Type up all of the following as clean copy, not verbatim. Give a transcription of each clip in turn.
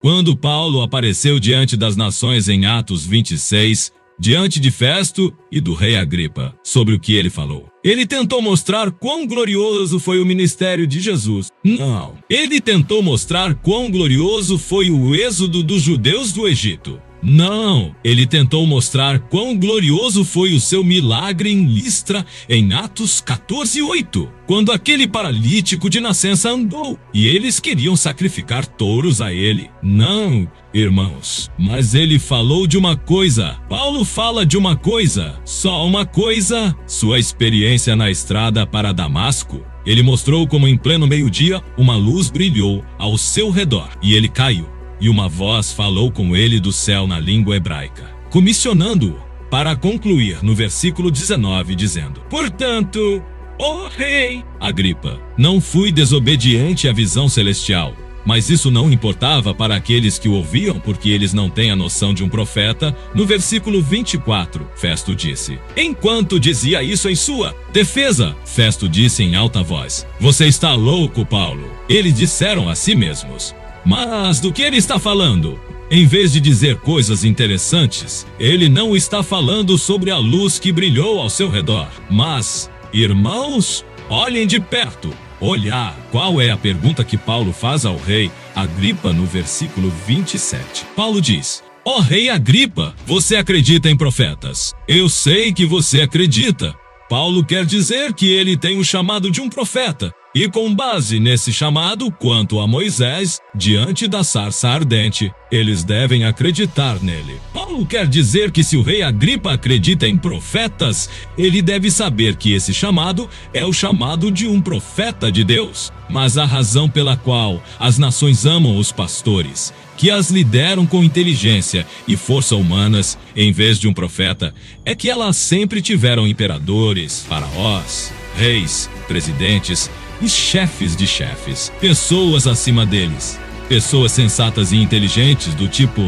Quando Paulo apareceu diante das nações em Atos 26, diante de Festo e do rei Agripa, sobre o que ele falou. Ele tentou mostrar quão glorioso foi o ministério de Jesus. Não, ele tentou mostrar quão glorioso foi o êxodo dos judeus do Egito. Não, ele tentou mostrar quão glorioso foi o seu milagre em Listra em Atos 14:8, quando aquele paralítico de nascença andou e eles queriam sacrificar touros a ele. Não, irmãos, mas ele falou de uma coisa. Paulo fala de uma coisa, só uma coisa: sua experiência na estrada para Damasco. Ele mostrou como em pleno meio-dia uma luz brilhou ao seu redor e ele caiu. E uma voz falou com ele do céu na língua hebraica, comissionando-o para concluir no versículo 19, dizendo: Portanto, ó rei Agripa, não fui desobediente à visão celestial, mas isso não importava para aqueles que o ouviam, porque eles não têm a noção de um profeta. No versículo 24, Festo disse: Enquanto dizia isso em sua defesa, Festo disse em alta voz: Você está louco, Paulo. Eles disseram a si mesmos: Mas do que ele está falando? Em vez de dizer coisas interessantes, ele não está falando sobre a luz que brilhou ao seu redor. Mas, irmãos, olhem de perto. Olhar. Qual é a pergunta que Paulo faz ao rei Agripa no versículo 27? Paulo diz: Ó rei Agripa, você acredita em profetas? Eu sei que você acredita. Paulo quer dizer que ele tem o chamado de um profeta. E com base nesse chamado, quanto a Moisés, diante da sarça ardente, eles devem acreditar nele. Paulo quer dizer que se o rei Agripa acredita em profetas, ele deve saber que esse chamado é o chamado de um profeta de Deus. Mas a razão pela qual as nações amam os pastores, que as lideram com inteligência e força humanas, em vez de um profeta, é que elas sempre tiveram imperadores, faraós, reis, presidentes e chefes de chefes, pessoas acima deles, pessoas sensatas e inteligentes do tipo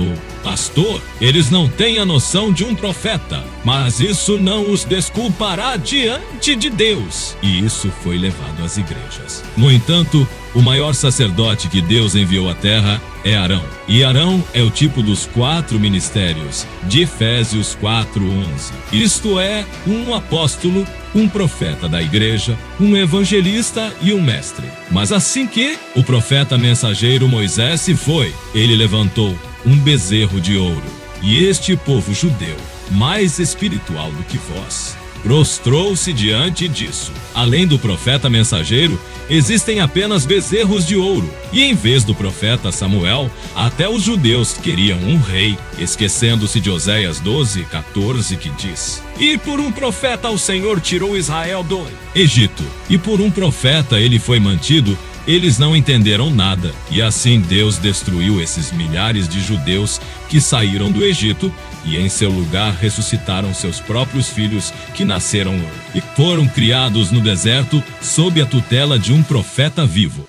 pastor. Eles não têm a noção de um profeta, mas isso não os desculpará diante de Deus. E isso foi levado às igrejas. No entanto, o maior sacerdote que Deus enviou à terra é Arão. E Arão é o tipo dos 4 ministérios de Efésios 4:11. Isto é, um apóstolo, um profeta da igreja, um evangelista e um mestre. Mas assim que o profeta mensageiro Moisés se foi, ele levantou um bezerro de ouro. E este povo judeu, mais espiritual do que vós, prostrou-se diante disso. Além do profeta mensageiro, existem apenas bezerros de ouro. E em vez do profeta Samuel, até os judeus queriam um rei, esquecendo-se de Oséias 12:14, que diz: E por um profeta o Senhor tirou Israel do Egito, e por um profeta ele foi mantido. Eles não entenderam nada, e assim Deus destruiu esses milhares de judeus que saíram do Egito e em seu lugar ressuscitaram seus próprios filhos que nasceram e foram criados no deserto sob a tutela de um profeta vivo.